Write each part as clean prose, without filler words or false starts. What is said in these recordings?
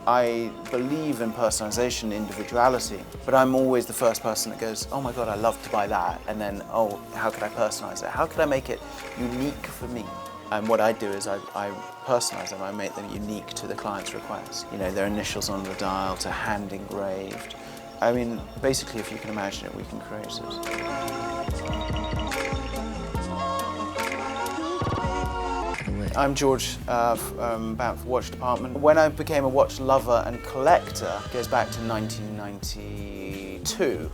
I believe in personalization, individuality, but I'm always the first person that goes, oh my God, I love to buy that. And then, oh, how could I personalize it? How could I make it unique for me? And what I do is I personalize them. I make them unique to the client's request. You know, their initials on the dial to hand engraved. I mean, basically, if you can imagine it, we can create it. I'm George from Bamford Watch Department. When I became a watch lover and collector, it goes back to 1992,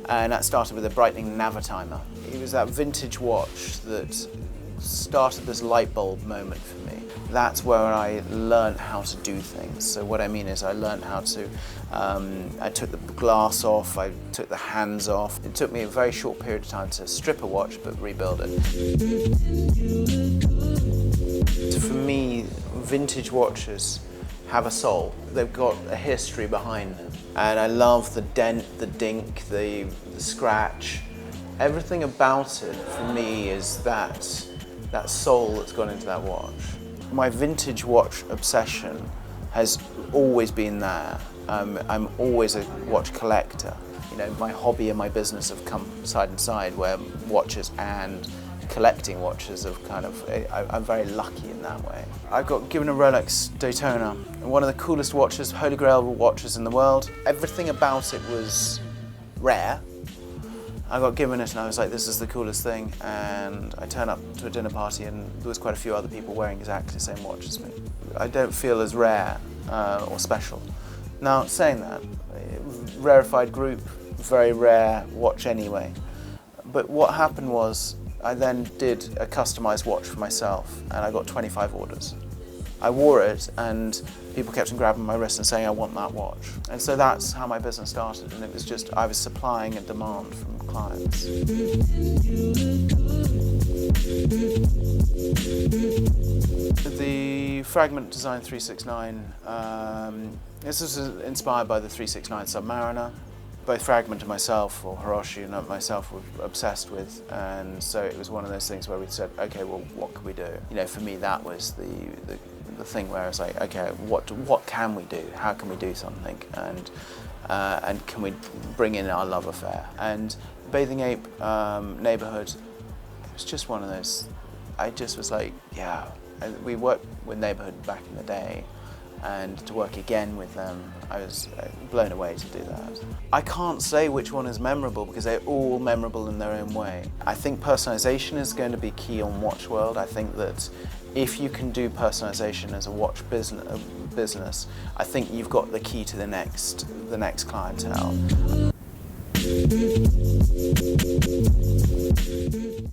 and that started with a brightening Navitimer. It was that vintage watch that started this light bulb moment for me. That's where I learned how to do things. So what I mean is I learned how to, I took the glass off, I took the hands off. It took me a very short period of time to strip a watch but rebuild it. So for me, vintage watches have a soul. They've got a history behind them. And I love the dent, the dink, the scratch. Everything about it for me is that soul that's gone into that watch. My vintage watch obsession has always been there. I'm always a watch collector. You know, my hobby and my business have come side and side, where watches and collecting watches have kind of, I'm very lucky in that way. I got given a Rolex Daytona, one of the coolest watches, holy grail watches in the world. Everything about it was rare. I got given it and I was like, this is the coolest thing. And I turned up to a dinner party and there was quite a few other people wearing exactly the same watch as me. I don't feel as rare or special. Now, saying that, rarefied group, very rare watch anyway. But what happened was, I then did a customized watch for myself and I got 25 orders. I wore it and people kept on grabbing my wrist and saying, I want that watch. And so that's how my business started, and it was just, I was supplying a demand from clients. The Fragment Design 369, this was inspired by the 369 Submariner. Both Fragment and myself, or Hiroshi and myself, were obsessed with, and so it was one of those things where we said, okay, well, what can we do? You know, for me, that was the thing where I was like, okay, what can we do? How can we do something? And can we bring in our love affair? And Bathing Ape neighborhood, it was just one of those. I just was like, yeah. And we worked with neighborhood back in the day. And to work again with them, I was blown away to do that. I can't say which one is memorable because they're all memorable in their own way. I think personalization is going to be key on Watch World. I think that if you can do personalization as a watch business, I think you've got the key to the next clientele.